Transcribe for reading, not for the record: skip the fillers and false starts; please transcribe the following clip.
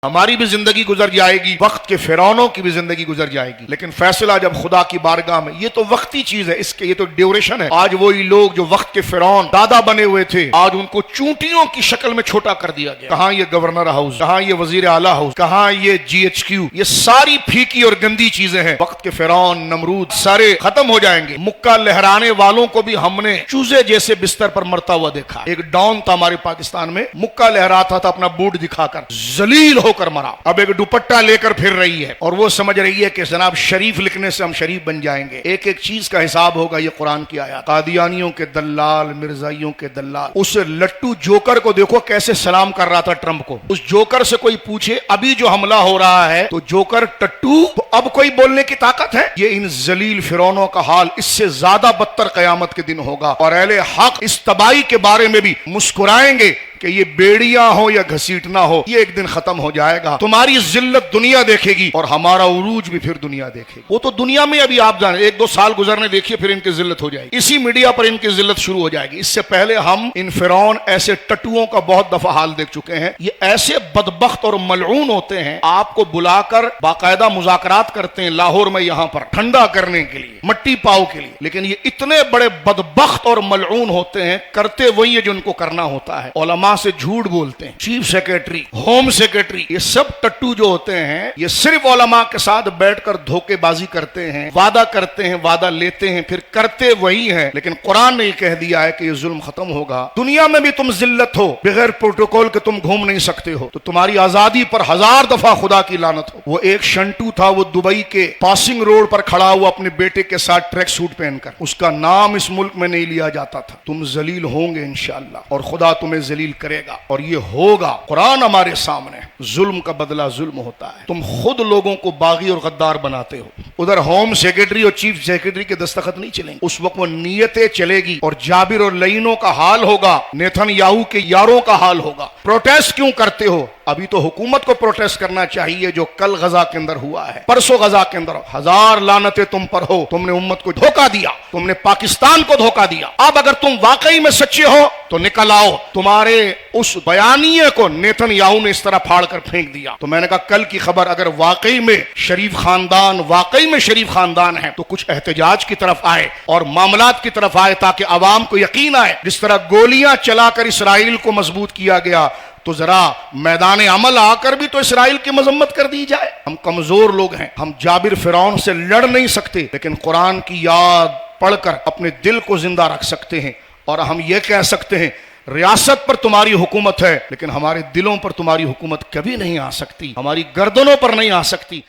हमारी भी जिंदगी गुजर जाएगी, वक्त के फिरौनों की भी जिंदगी गुजर जाएगी, लेकिन फैसला जब खुदा की बारगाह में, ये तो वक्ती चीज है, इसके ये तो ड्यूरेशन है। आज वही लोग जो वक्त के फिरौन दादा बने हुए थे, आज उनको चूंटियों की शक्ल में छोटा कर दिया गया। कहां ये गवर्नर हाउस, कहां ये वजीर आला हाउस, कहां ये GHQ, ये सारी फीकी और गंदी चीजें हैं। वक्त के फिरौन नमरूद सारे खत्म हो जाएंगे। मुक्का लहराने वालों को भी हमने चूजे जैसे बिस्तर पर मरता हुआ देखा। एक डॉन था हमारे पाकिस्तान में, मुक्का लहराता था अपना बूट दिखाकर, जलील होकर मरा। अब एक दुपट्टा लेकर फिर रही है और वो समझ रही है कि जनाब शरीफ लिखने से हम शरीफ बन जाएंगे। एक एक चीज का हिसाब होगा। ये कुरान की आयत। कादियानियों के दल्लाल, मिर्जाइयों के दल्लाल। उस लट्टू जोकर को देखो कैसे सलाम कर रहा था ट्रंप को। उस जोकर से कोई पूछे अभी जो हमला हो रहा है तो जोकर टट्टू, तो अब कोई बोलने की ताकत है? ये इन जलील फिरौनों का हाल इससे ज्यादा बदतर कयामत के दिन होगा। और अहले हक इस तबाही के बारे में भी मुस्कुराएंगे कि ये बेड़ियां हो या घसीटना हो, ये एक दिन खत्म हो जाएगा। तुम्हारी जिल्लत दुनिया देखेगी और हमारा उरूज भी फिर दुनिया देखेगी। वो तो दुनिया में अभी आप जाने, एक दो साल गुजरने देखिए, फिर इनकी जिल्लत हो जाएगी। इसी मीडिया पर इनकी जिल्लत शुरू हो जाएगी। इससे पहले हम इन फिरौन ऐसे टट्टुओं का बहुत दफा हाल देख चुके हैं। ये ऐसे बदबख्त और मलऊन होते हैं, आपको बुलाकर बाकायदा मुज़ाकरात करते हैं लाहौर में, यहां पर ठंडा करने के लिए, मट्टी पाव के लिए, लेकिन ये इतने बड़े बदबख्त और मलऊन होते हैं, करते वही है जो उनको करना होता है। उलमा से झूठ बोलते हैं, चीफ सेक्रेटरी, होम सेक्रेटरी, ये सब टट्टू जो होते हैं, ये सिर्फ उलमा के साथ बैठकर धोखेबाजी करते हैं, वादा करते हैं, वादा लेते हैं, फिर करते वही हैं। लेकिन कुरान ने कह दिया है कि ये जुल्म खत्म होगा। दुनिया में भी तुम जिल्लत हो, बगैर प्रोटोकॉल के तुम घूम नहीं सकते हो, तो तुम्हारी आजादी पर 1000 दफा खुदा की लानत हो। वो एक शंटू था, वो दुबई के पासिंग रोड पर खड़ा हुआ अपने बेटे के साथ ट्रैक सूट पहनकर, उसका नाम इस मुल्क में नहीं लिया जाता था। तुम जलील होंगे इंशाअल्लाह, और खुदा तुम्हें जलील करेगा, और ये होगा। कुरान हमारे सामने, जुल्म का बदला जुल्म होता है। तुम खुद लोगों को बागी और गद्दार बनाते हो। उधर होम सेक्रेटरी और चीफ सेक्रेटरी के दस्तखत नहीं चलेंगे, उस वक्त वो नियतें चलेगी, और जाबिर और लईनों का हाल होगा, नेतन्याहू के यारों का हाल होगा। प्रोटेस्ट क्यों करते हो? अभी तो हुकूमत को प्रोटेस्ट करना चाहिए, जो कल गजा के अंदर हुआ है, परसों गजा के अंदर। 1000 लानतें तुम पर हो, तुमने उम्मत को धोखा दिया, तुमने पाकिस्तान को धोखा दिया। अब अगर तुम वाकई में सच्चे हो तो निकल आओ। तुम्हारे उस बयानिए को नेतन्याहू ने इस तरह फाड़ कर फेंक दिया। तो मैंने कहा कल की खबर, अगर वाकई में शरीफ खानदान, वाकई में शरीफ खानदान है, तो कुछ एहतजाज की तरफ आए और मामलात की तरफ आए, ताकि अवाम को यकीन आए। जिस तरह गोलियां चलाकर इसराइल को मजबूत किया गया, तो जरा मैदान अमल आकर भी तो इसराइल की मजम्मत कर दी जाए। हम कमजोर लोग हैं, हम जाबिर फिरौन से लड़ नहीं सकते, लेकिन कुरान की याद पढ़कर अपने दिल को जिंदा रख सकते हैं। और हम ये कह सकते हैं, रियासत पर तुम्हारी हुकूमत है, लेकिन हमारे दिलों पर तुम्हारी हुकूमत कभी नहीं आ सकती, हमारी गर्दनों पर नहीं आ सकती।